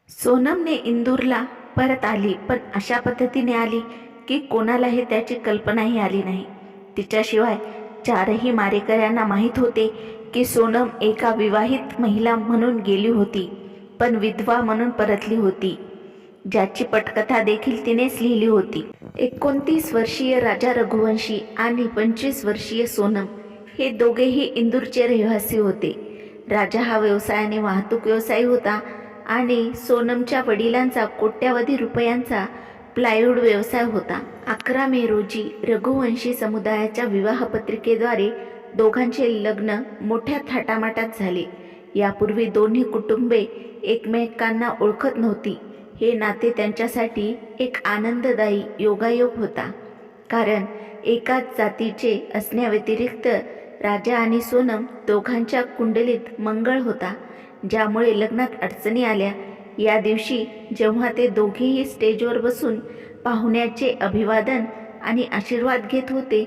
सोनमने इंदूरला परत आली, पण अशा पद्धतीने आली की कोणालाही त्याची कल्पनाही आली नाही. तिच्याशिवाय चारही मारेकऱ्यांना माहीत होते की सोनम एका विवाहित महिला म्हणून गेली होती, पण विधवा म्हणून परतली होती, ज्याची पटकथा देखील तिनेच लिहिली होती. 29 वर्षीय राजा रघुवंशी आणि 25 वर्षीय सोनम हे दोघेही इंदूरचे रहिवासी होते. राजा हा व्यवसायाने वाहतूक व्यवसायी होता आणि सोनमच्या वडिलांचा कोट्यावधी रुपयांचा प्लायवूड व्यवसाय होता. 11 मे रोजी रघुवंशी समुदायाच्या विवाहपत्रिकेद्वारे दोघांचे लग्न मोठ्या थाटामाटात झाले. यापूर्वी दोन्ही कुटुंबे एकमेकांना ओळखत नव्हती. हे नाते त्यांच्यासाठी एक आनंददायी योगायोग होता, कारण एकाच जातीचे असण्याव्यतिरिक्त राजा आणि सोनम दोघांच्या कुंडलीत मंगळ होता, ज्यामुळे लग्नात अडचणी आल्या. या दिवशी जेव्हा ते दोघेही स्टेजवर बसून पाहुण्याचे अभिवादन आणि आशीर्वाद घेत होते,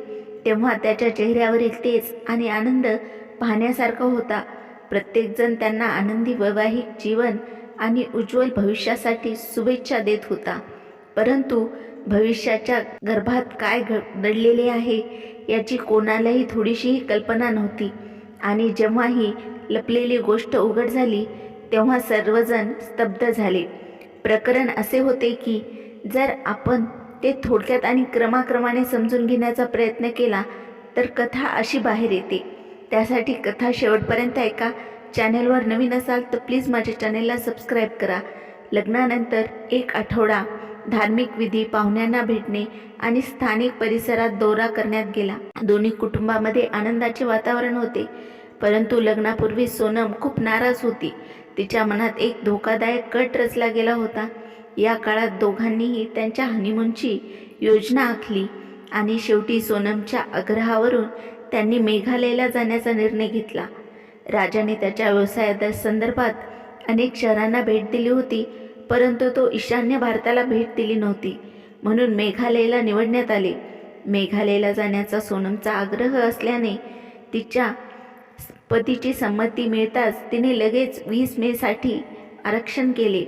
तेव्हा त्याच्या चेहऱ्यावरील तेज आणि आनंद पाहण्यासारखा होता. प्रत्येकजण त्यांना आनंदी वैवाहिक जीवन आणि उज्ज्वल भविष्यासाठी शुभेच्छा देत होता. परंतु भविष्याच्या गर्भात काय दडलेले आहे याची कोणालाही थोडीशीही कल्पना नव्हती. आणि जेव्हा ही लपलेली गोष्ट उघड झाली तेव्हा सर्वजण स्तब्ध झाले. प्रकरण असे होते की जर आपण ते थोडक्यात आणि क्रमाक्रमाने समजून घेण्याचा प्रयत्न केला तर कथा अशी बाहेर येते. त्यासाठी कथा शेवटपर्यंत ऐका. चॅनेलवर नवीन असाल तर प्लीज माझ्या चॅनेलला सबस्क्राईब करा. लग्नानंतर एक आठवडा धार्मिक विधी, पाहुण्यांना भेटणे आणि स्थानिक परिसरात दौरा करण्यात गेला. दोन्ही कुटुंबामध्ये आनंदाचे वातावरण होते, परंतु लग्नापूर्वी सोनम खूप नाराज होती. तिच्या मनात एक धोकादायक कट रचला गेला होता. या काळात दोघांनीही त्यांच्या हनीमूनची योजना आखली आणि शेवटी सोनमच्या आग्रहावरून त्यांनी मेघालयला जाण्याचा निर्णय घेतला. राजाने त्याच्या व्यवसायासंदर्भात अनेक शहरांना भेट दिली होती, परंतु तो ईशान्य भारताला भेट दिली नव्हती, म्हणून मेघालयला निवडण्यात आले. मेघालयला जाण्याचा सोनमचा आग्रह असल्याने तिच्या पतीची संमती मिळताच तिने लगेच 20 मेसाठी आरक्षण केले.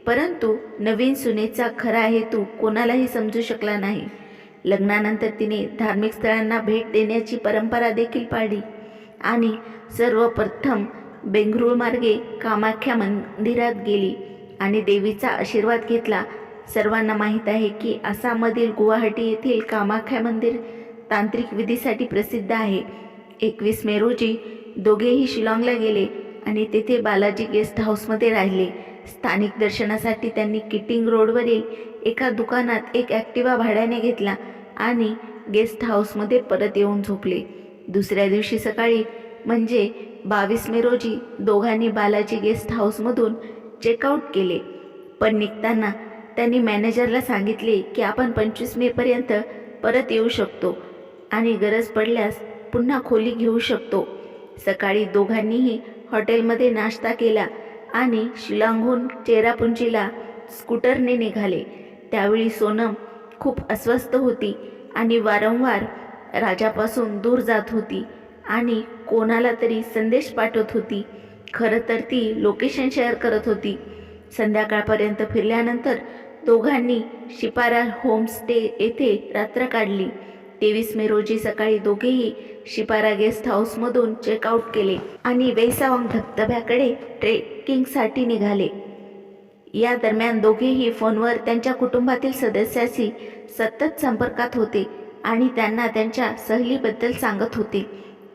परंतु नवीन सुनेचा खरा हेतू कोणालाही समजू शकला नाही. लग्नानंतर तिने धार्मिक स्थळांना भेट देण्याची परंपरा देखील पाळली आणि सर्वप्रथम बेंगळूर मार्गे कामाख्या मंदिरात गेली आणि देवीचा आशीर्वाद घेतला. सर्वांना माहीत आहे की आसाममधील गुवाहाटी येथील कामाख्या मंदिर तांत्रिक विधीसाठी प्रसिद्ध आहे. 21 मे रोजी दोघेही शिलाँगला गेले आणि तेथे बालाजी गेस्ट हाऊसमध्ये राहिले. स्थानिक दर्शनासाठी त्यांनी किटिंग रोडवरील एका दुकानात एक ॲक्टिवा भाड्याने घेतला आणि गेस्ट हाऊसमध्ये परत येऊन झोपले. दुसऱ्या दिवशी सकाळी म्हणजे 22 मे रोजी दोघांनी बालाजी गेस्ट हाऊसमधून चेकआउट केले. पण निघताना त्यांनी मॅनेजरला सांगितले की आपण 25 मेपर्यंत परत येऊ शकतो आणि गरज पडल्यास पुन्हा खोली घेऊ शकतो. सकाळी दोघांनीही हॉटेलमध्ये नाश्ता केला आणि शिलाँगहून चेरापुंजीला स्कूटरने निघाले. त्यावेळी सोनम खूप अस्वस्थ होती आणि वारंवार राजापासून दूर जात होती आणि कोणाला तरी संदेश पाठवत होती. खरं तर ती लोकेशन शेअर करत होती. संध्याकाळपर्यंत फिरल्यानंतर दोघांनी शिपारा होमस्टे येथे रात्र काढली. 23 मे रोजी सकाळी दोघेही शिपारा गेस्ट हाऊसमधून चेकआउट केले आणि वेसावंग धबधब्याकडे ट्रेकिंगसाठी निघाले. या दरम्यान दोघेही फोनवर त्यांच्या कुटुंबातील सदस्याशी सतत संपर्कात होते आणि त्यांना त्यांच्या सहलीबद्दल सांगत होते.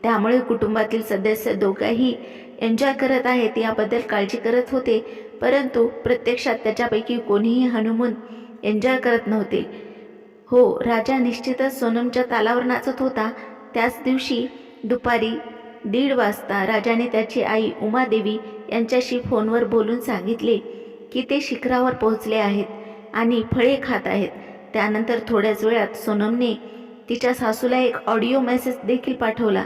त्यामुळे कुटुंबातील सदस्य दोघेही एन्जॉय करत आहेत याबद्दल काळजी करत होते, परंतु प्रत्यक्षात त्याच्यापैकी कोणीही हनीमून एन्जॉय करत नव्हते. हो, राजा निश्चितच सोनमच्या तालावर नाचत होता. त्याच दिवशी दुपारी 1:30 वाजता राजाने त्याची आई उमादेवी यांच्याशी फोनवर बोलून सांगितले की ते शिखरावर पोहोचले आहेत आणि फळे खात आहेत. त्यानंतर थोड्याच वेळात सोनमने तिच्या सासूला एक ऑडिओ मेसेज देखील पाठवला,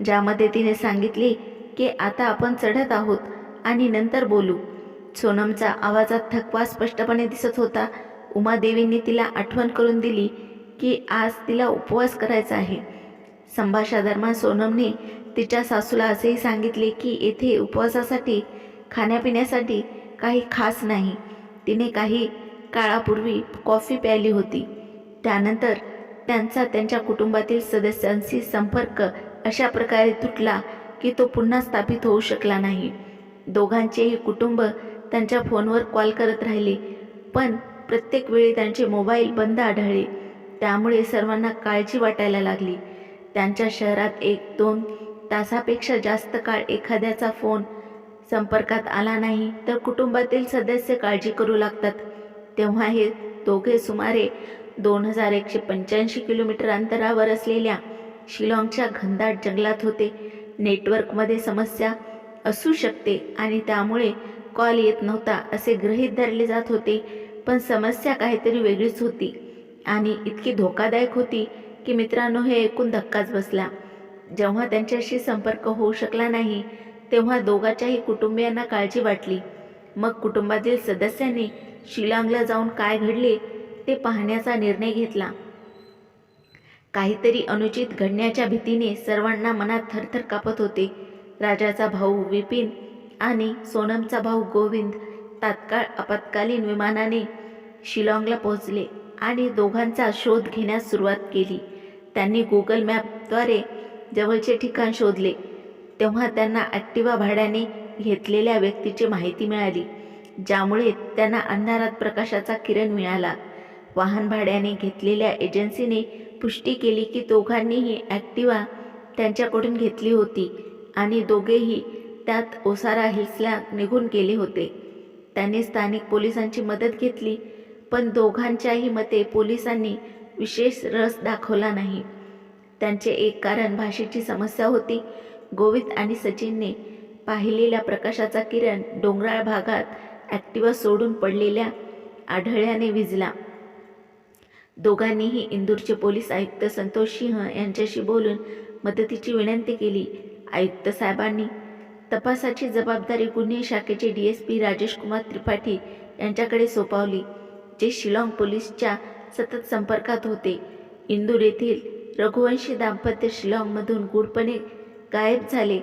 ज्यामध्ये तिने सांगितले की आता आपण चढत आहोत आणि नंतर बोलू. सोनमचा आवाजात थकवा स्पष्टपणे दिसत होता. उमादेवींनी तिला आठवण करून दिली की आज तिला उपवास करायचा आहे. संभाषणादरम्यान सोनमने तिच्या सासूला असेही सांगितले की येथे उपवासासाठी खाण्यापिण्यासाठी काही खास नाही. तिने काही काळापूर्वी कॉफी प्यायली होती. त्यानंतर त्यांचा त्यांच्या कुटुंबातील सदस्यांशी संपर्क अशा प्रकारे तुटला की तो पुन्हा स्थापित होऊ शकला नाही. दोघांचेही कुटुंब त्यांच्या फोनवर कॉल करत राहिले, पण प्रत्येक वेळी त्यांचे मोबाईल बंद आढळले. त्यामुळे सर्वांना काळजी वाटायला लागली. त्यांच्या शहरात 1-2 तासापेक्षा जास्त काळ एखाद्याचा फोन संपर्कात आला नाही तर कुटुंबातील सदस्य काळजी करू लागतात. तेव्हा हे दोघे सुमारे 2185 किलोमीटर अंतरावर असलेल्या शिलाँगच्या घनदाट जंगलात होते. नेटवर्कमध्ये समस्या असू शकते आणि त्यामुळे कॉल येत नव्हता असे गृहीत धरले जात होते, पण समस्या काहीतरी वेगळीच होती आणि इतकी धोकादायक होती की मित्रांनो, हे ऐकून धक्काच बसला. जेव्हा त्यांच्याशी संपर्क होऊ शकला नाही तेव्हा दोघांच्याही कुटुंबियांना काळजी वाटली. मग कुटुंबातील सदस्यांनी शिलाँगला जाऊन काय घडले ते पाहण्याचा निर्णय घेतला. काहीतरी अनुचित घडण्याच्या भीतीने सर्वांना मनात थरथर कापत होते. राजाचा भाऊ विपिन आणि सोनमचा भाऊ गोविंद तात्काळ आपत्कालीन विमानाने शिलाँगला पोहोचले आणि दोघांचा शोध घेण्यास सुरुवात केली. त्यांनी गुगल मॅपद्वारे जवळचे ठिकाण शोधले. तेव्हा त्यांना ॲक्टिवा भाड्याने घेतलेल्या व्यक्तीची माहिती मिळाली, ज्यामुळे त्यांना अंधारात प्रकाशाचा किरण मिळाला. वाहन भाड्याने घेतलेल्या एजन्सीने पुष्टी केली की दोघांनीही ॲक्टिवा त्यांच्याकडून घेतली होती आणि दोघेही त्यात ओसारा हिल्सला निघून गेले होते. त्यांनी स्थानिक पोलिसांची मदत घेतली, पण दोघांच्याही मते पोलिसांनी विशेष रस दाखवला नाही. त्यांचे एक कारण भाषेची समस्या होती. गोविंद आणि सचिनने पाहिलेल्या प्रकाशाचा किरण डोंगराळ भागात ॲक्टिवा सोडून पडलेल्या आढळल्याने विझला. दोघांनीही इंदूरचे पोलीस आयुक्त संतोष सिंह यांच्याशी बोलून मदतीची विनंती केली. आयुक्त साहेबांनी तपासाची जबाबदारी गुन्हे शाखेचे DSP राजेश कुमार त्रिपाठी यांच्याकडे सोपवली, जे शिलाँग पोलीसच्या सतत संपर्कात होते. इंदूर येथील रघुवंशी दाम्पत्य शिलाँगमधून गूढपणे गायब झाले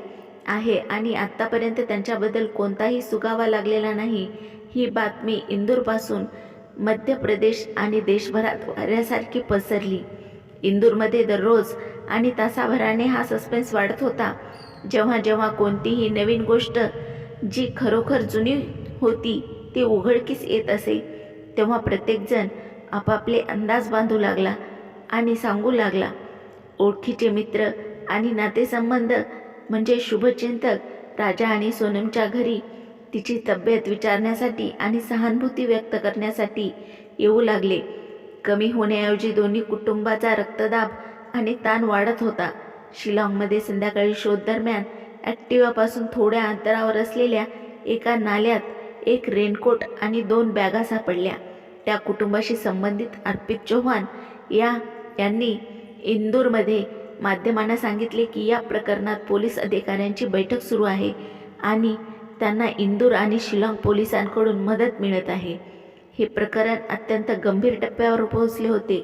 आहे आणि आत्तापर्यंत त्यांच्याबद्दल कोणताही सुगावा लागलेला नाही. ही बातमी इंदूरपासून मध्य प्रदेश आणि देशभरात वाऱ्यासारखी पसरली. इंदूरमध्ये दररोज आणि तासाभराने हा सस्पेन्स वाढत होता. जेव्हा जेव्हा कोणतीही नवीन गोष्ट जी खरोखर जुनी होती ती उघडकीस येत असे, तेव्हा प्रत्येकजण आपापले अंदाज बांधू लागला आणि सांगू लागला. ओळखीचे मित्र आणि नातेसंबंध म्हणजे शुभचिंतक राजा आणि सोनमच्या घरी तिची तब्येत विचारण्यासाठी आणि सहानुभूती व्यक्त करण्यासाठी येऊ लागले. कमी होण्याऐवजी दोन्ही कुटुंबाचा रक्तदाब आणि ताण वाढत होता. शिलाँगमध्ये संध्याकाळी शोध दरम्यान ॲक्टिवापासून थोड्या अंतरावर असलेल्या एका नाल्यात एक रेनकोट आणि 2 बॅगा सापडल्या. त्या कुटुंबाशी संबंधित अर्पित चौहान यांनी इंदूरमध्ये माध्यमांना सांगितले की या प्रकरणात पोलीस अधिकाऱ्यांची बैठक सुरू आहे आणि त्यांना इंदूर आणि शिलाँग पोलिसांकडून मदत मिळत आहे. हे प्रकरण अत्यंत गंभीर टप्प्यावर पोहोचले होते,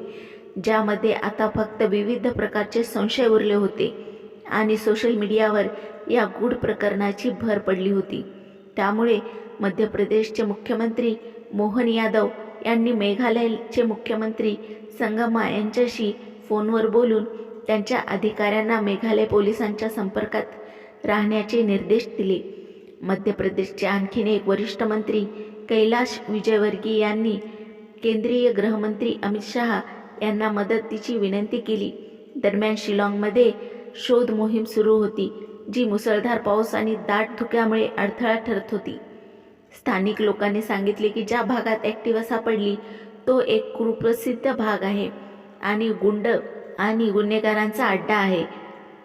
ज्यामध्ये आता फक्त विविध प्रकारचे संशय उरले होते आणि सोशल मीडियावर या गूढ प्रकरणाची भर पडली होती. त्यामुळे मध्य प्रदेशचे मुख्यमंत्री मोहन यादव यांनी मेघालयचे मुख्यमंत्री संगमा यांच्याशी फोनवर बोलून त्यांच्या अधिकाऱ्यांना मेघालय पोलिसांच्या संपर्कात राहण्याचे निर्देश दिले. मध्य प्रदेशचे आणखीन एक वरिष्ठ मंत्री कैलाश विजयवर्गीय यांनी केंद्रीय गृहमंत्री अमित शहा यांना मदतीची विनंती केली. दरम्यान शिलाँगमध्ये शोध मोहीम सुरू होती, जी मुसळधार पाऊस आणि दाट धुक्यामुळे अडथळा ठरत होती. स्थानिक लोकांनी सांगितले की ज्या भागात ॲक्टिवा सापडली तो एक कुप्रसिद्ध भाग आहे आणि गुंड आणि गुन्हेगारांचा अड्डा आहे.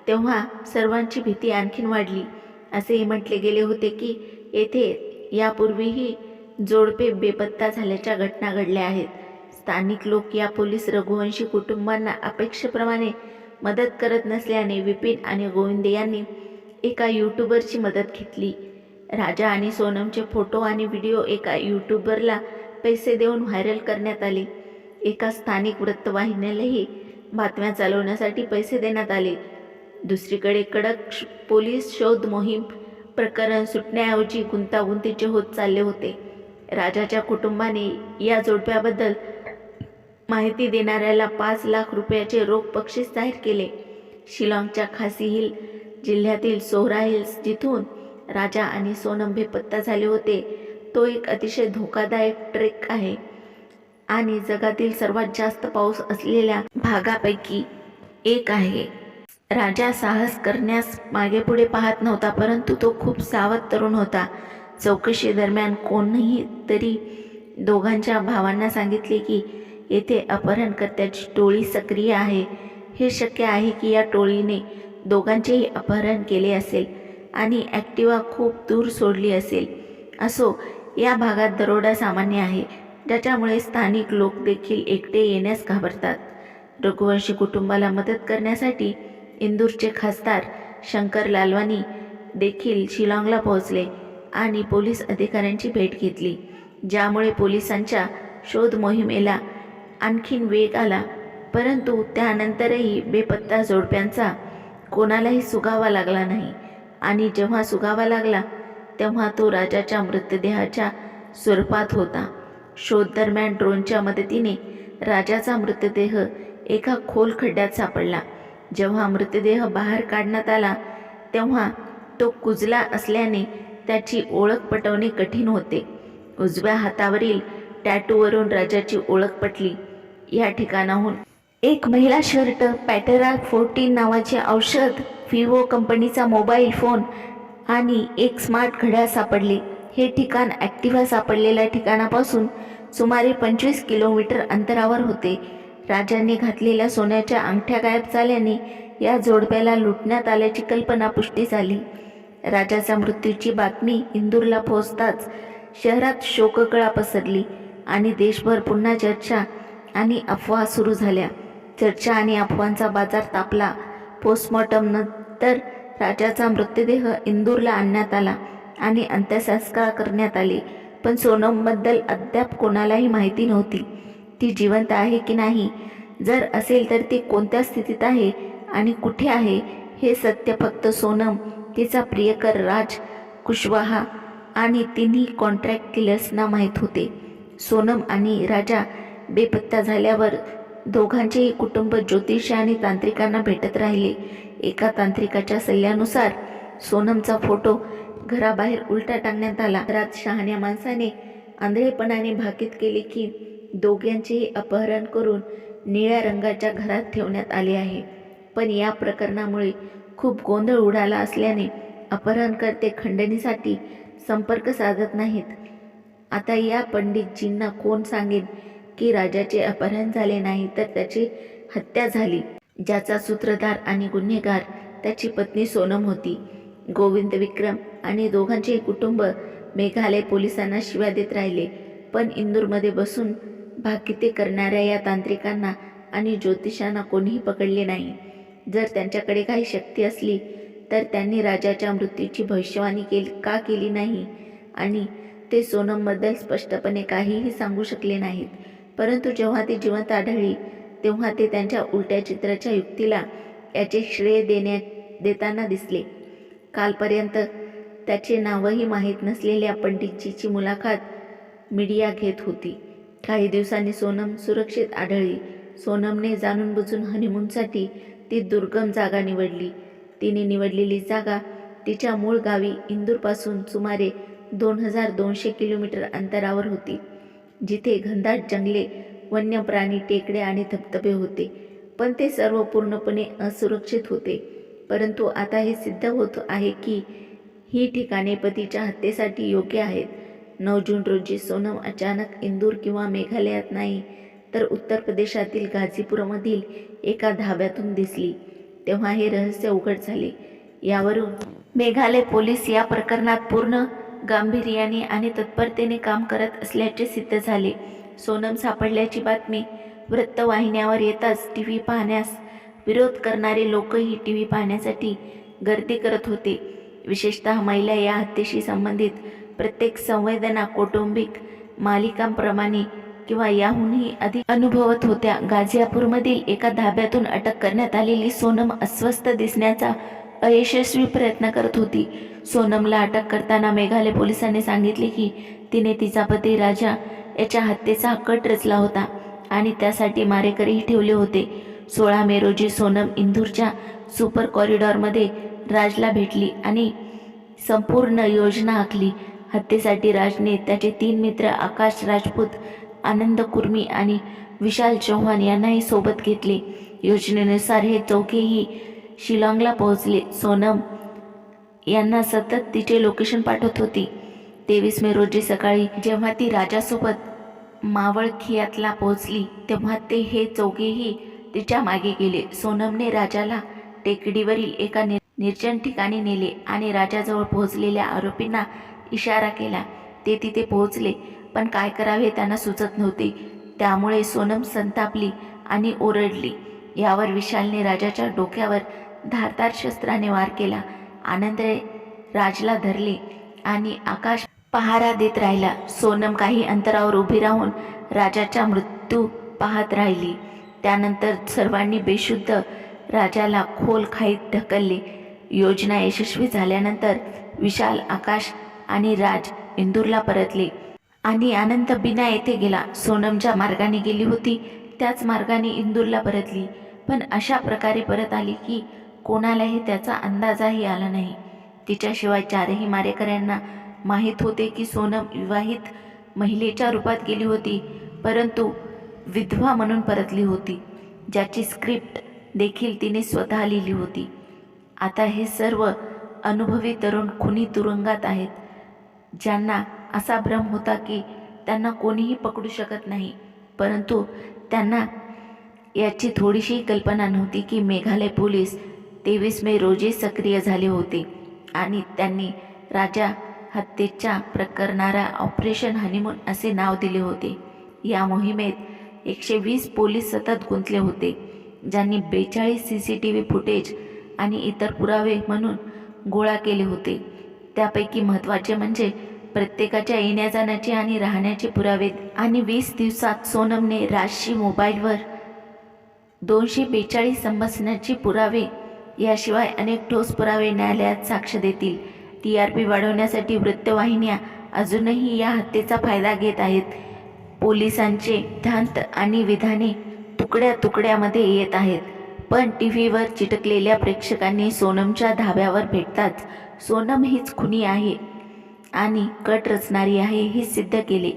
तेव्हा सर्वांची भीती आणखीन वाढली. असेही म्हटले गेले होते की येथे यापूर्वीही जोडपे बेपत्ता झाल्याच्या घटना घडल्या आहेत. स्थानिक लोक या पोलीस रघुवंशी कुटुंबांना अपेक्षेप्रमाणे मदत करत नसल्याने विपिन आणि गोविंद यांनी एका यूट्यूबरची मदत घेतली. राजा आणि सोनमचे फोटो आणि व्हिडिओ एका यूट्यूबरला पैसे देऊन व्हायरल करण्यात आले. एका स्थानिक वृत्तवाहिनीलाही बातम्या चालवण्यासाठी पैसे देण्यात आले. दुसरीकडे कडक पोलीस शोध मोहीम प्रकरण सुटण्याऐवजी गुंतागुंतीचे होत चालले होते. राजाच्या कुटुंबाने या जोडप्याबद्दल माहिती देणाऱ्याला 5 लाख रुपयाचे रोख बक्षीस जाहीर केले. शिलाँगच्या खासी हिल जिल्ह्यातील सोहरा हिल्स, जिथून राजा आणि सोनम बेपत्ता झाले होते, तो एक अतिशय धोकादायक ट्रेक आहे आणि जगातील सर्वात जास्त पाऊस असलेल्या भागापैकी एक आहे. राजा साहस करण्यास मागे पुढे पाहत नव्हता, परंतु तो खूप सावध तरुण होता. चौकशी दरम्यान कोणीही तरी दोघांच्या भावांना सांगितले की येथे अपहरणकर्त्याची टोळी सक्रिय आहे. हे शक्य आहे की या टोळीने दोघांचेही अपहरण केले असेल आणि ॲक्टिवा खूप दूर सोडली असेल. असो, या भागात दरोडा सामान्य आहे, ज्याच्यामुळे स्थानिक लोक देखील एकटे येण्यास घाबरतात. रघुवंशी कुटुंबाला मदत करण्यासाठी इंदूरचे खासदार शंकर लालवानी देखील शिलाँगला पोहोचले आणि पोलीस अधिकाऱ्यांची भेट घेतली, ज्यामुळे पोलिसांच्या शोध मोहिमेला आणखीन वेग आला. परंतु त्यानंतरही बेपत्ता जोडप्यांचा कोणालाही सुगावा लागला नाही आणि जेव्हा सुगावा लागला तेव्हा तो राजाच्या मृतदेहाच्या स्वरूपात होता. शोध दरम्यान ड्रोनच्या मदतीने राजाचा मृतदेह एका खोल खड्ड्यात सापडला. जेव्हा मृतदेह बाहेर काढण्यात आला तेव्हा तो कुजला असल्याने त्याची ओळख पटवणे कठीण होते. उजव्या हातावरील टॅटूवरून राजाची ओळख पटली. या ठिकाणाहून एक महिला शर्ट, पॅटेरा 14 नावाचे औषध, विवो कंपनीचा मोबाईल फोन आणि एक स्मार्ट घड्याळ सापडले. हे ठिकाण ॲक्टिवा सापडलेल्या ठिकाणापासून सुमारे 25 किलोमीटर अंतरावर होते. राजाने घातलेल्या सोन्याच्या अंगठ्या गायब झाल्याने या जोडप्याला लुटण्यात आल्याची कल्पना पुष्टी झाली. राजाच्या मृत्यूची बातमी इंदूरला पोहोचताच शहरात शोककळा पसरली आणि देशभर पुन्हा चर्चा आणि अफवा सुरू झाल्या. चर्चा आणि अफवांचा बाजार तापला. पोस्टमॉर्टम नंतर राजाचा मृतदेह इंदूरला आणण्यात आला आणि अंत्यसंस्कार करण्यात आले. पण सोनमबद्दल अद्याप कोणालाही माहिती नव्हती. ती जिवंत आहे की नाही, जर असेल तर ती कोणत्या स्थितीत आहे आणि कुठे आहे, हे सत्य फक्त सोनम, तिचा प्रियकर राज कुशवाहा आणि तिन्ही कॉन्ट्रॅक्ट किलर्सना माहीत होते. सोनम आणि राजा बेपत्ता झाल्यावर दोघांचेही कुटुंब ज्योतिषी आणि तांत्रिकांना भेटत राहिले. एका तांत्रिकाच्या सल्ल्यानुसार सोनमचा फोटो घराबाहेर उलटा टाकण्यात आला. घरात शहाण्या माणसाने आंधळेपणाने भाकीत केले की दोघांचेही अपहरण करून निळ्या रंगाच्या घरात ठेवण्यात आले आहे. पण या प्रकरणामुळे खूप गोंधळ उडाला असल्याने अपहरणकर्ते खंडणीसाठी संपर्क साधत नाहीत. आता या पंडितजींना कोण सांगेल की राजाचे अपहरण झाले नाही तर त्याची हत्या झाली, ज्याचा सूत्रधार आणि गुन्हेगार त्याची पत्नी सोनम होती. गोविंद विक्रम आणि दोघांचे कुटुंब मेघालय पोलिसांना शिव्या देत राहिले. पण इंदूरमध्ये बसून भाकिते करणाऱ्या या तांत्रिकांना आणि ज्योतिषांना कोणीही पकडले नाही. जर त्यांच्याकडे काही शक्ती असली तर त्यांनी राजाच्या मृत्यूची भविष्यवाणी का केली नाही आणि ते सोनमबद्दल स्पष्टपणे काहीही सांगू शकले नाहीत. परंतु जेव्हा ती जिवंत आढळली तेव्हा ते त्यांच्या उलट्या चित्राच्या युक्तीला याचे श्रेय देताना दिसले. कालपर्यंत त्याचे नावही माहीत नसलेल्या पंडितजीची मुलाखत मीडिया घेत होती. काही दिवसांनी सोनम सुरक्षित आढळली. सोनमने जाणून बुजून हनीमूनसाठी ती दुर्गम जागा निवडली. तिने निवडलेली जागा तिच्या मूळ गावी इंदूरपासून सुमारे 2200 किलोमीटर अंतरावर होती, जिथे घनदाट जंगले, वन्य प्राणी, टेकड्या आणि धबधबे होते. पण ते सर्व पूर्णपणे असुरक्षित होते. परंतु आता हे सिद्ध होत आहे की ही ठिकाणे पतीच्या हत्येसाठी योग्य आहेत. 9 जून रोजी सोनम अचानक इंदूर किंवा मेघालयात नाही तर उत्तर प्रदेशातील गाझीपूरमधील एका धाब्यातून दिसली. तेव्हा हे रहस्य उघड झाले. यावरून मेघालय पोलीस या प्रकरणात पूर्ण गांभीर्याने आणि तत्परतेने काम करत असल्याचे सिद्ध झाले. सोनम सापडल्याची बातमी वृत्तवाहिन्यावर येताच टीव्ही पाहण्यास विरोध करणारे लोकही टीव्ही पाहण्यासाठी गर्दी करत होते. विशेषतः महिला या हत्येशी संबंधित प्रत्येक संवेदना कौटुंबिक मालिकांप्रमाणे किंवा याहूनही अधिक अनुभवत होत्या. गाझियापूरमधील एका धाब्यातून अटक करण्यात आलेली सोनम अस्वस्थ दिसण्याचा अयशस्वी प्रयत्न करत होती. सोनमला अटक करताना मेघालय पोलिसांनी सांगितले की तिने तिचा पती राजा याच्या हत्येचा कट रचला होता आणि त्यासाठी मारेकरीही ठेवले होते. 16 मे रोजी सोनम इंदूरच्या सुपर कॉरिडॉरमध्ये राजला भेटली आणि संपूर्ण योजना आखली. हत्येसाठी राजने त्याचे 3 मित्र आकाश राजपूत, आनंद कुर्मी आणि विशाल चौहान यांनाही सोबत घेतले. योजनेनुसार हे चौघेही शिलाँगला पोहोचले. सोनम यांना सतत तिचे लोकेशन पाठवत होती. 23 मे रोजी सकाळी जेव्हा ती राजासोबत मावळखियातला पोहोचली तेव्हा हे चौघेही तिच्या मागे गेले. सोनमने राजाला टेकडीवरील एका निर्जन ठिकाणी नेले आणि राजाजवळ पोहोचलेल्या आरोपींना इशारा केला. ते तिथे पोहोचले, पण काय करावे त्यांना सुचत नव्हते. त्यामुळे सोनम संतापली आणि ओरडली. यावर विशालने राजाच्या डोक्यावर धारदार शस्त्राने वार केला. आनंदने राजला धरले आणि आकाश पहारा देत राहिला. सोनम काही अंतरावर उभी राहून राजाचा मृत्यू पाहत राहिली. त्यानंतर सर्वांनी बेशुद्ध राजाला खोल खाईत ढकलले. योजना यशस्वी झाल्यानंतर विशाल, आकाश आणि राज इंदूरला परतले आणि आनंद बिना येथे गेला. सोनम ज्या मार्गाने गेली होती त्याच मार्गाने इंदूरला परतली, पण अशा प्रकारे परत आली की कोणालाही त्याचा अंदाजही आला नाही. तिच्याशिवाय 4ही मारेकऱ्यांना माहीत होते की सोनम विवाहित महिलेच्या रूपात गेली होती, परंतु विधवा म्हणून परतली होती, ज्याची स्क्रिप्ट देखील तिने स्वतः लिहिली होती. आता हे सर्व अनुभवी तरुण खुनी तुरुंगात आहेत, ज्यांना असा भ्रम होता की त्यांना कोणीही पकडू शकत नाही. परंतु त्यांना याची थोडीशी कल्पना नव्हती की मेघालय पोलीस 23 मे रोजी सक्रिय झाले होते आणि त्यांनी राजा हत्येच्या प्रकरणाला ऑपरेशन हनीमून असे नाव दिले होते. या मोहिमेत 120 पोलीस सतत गुंतले होते, ज्यांनी 42 CCTV फुटेज आणि इतर पुरावे म्हणून गोळा केले होते. त्यापैकी महत्त्वाचे म्हणजे प्रत्येकाच्या येण्या-जाण्याचे आणि राहण्याचे पुरावे. आणि 20 दिवसात सोनमने राजशी मोबाईलवर 242 समजण्याचे पुरावे, याशिवाय अनेक ठोस पुरावे न्यायालयात साक्ष देतील. TRP वाढवण्यासाठी वृत्तवाहिन्या अजूनही या हत्येचा फायदा घेत आहेत. पोलिसांचे सिद्धांत आणि विधाने तुकड्या तुकड्यामध्ये येत आहेत, पण टीव्हीवर चिटकलेल्या प्रेक्षकांनी सोनमच्या धाब्यावर भेटताच सोनम हीच खुनी आहे आणि कट रचणारी आहे हे सिद्ध केले.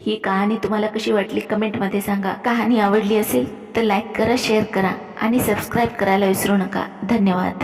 ही कहाणी तुम्हाला कशी वाटली कमेंटमध्ये सांगा. कहाणी आवडली असेल तर लाईक करा, शेअर करा आणि सबस्क्राईब करायला विसरू नका. धन्यवाद.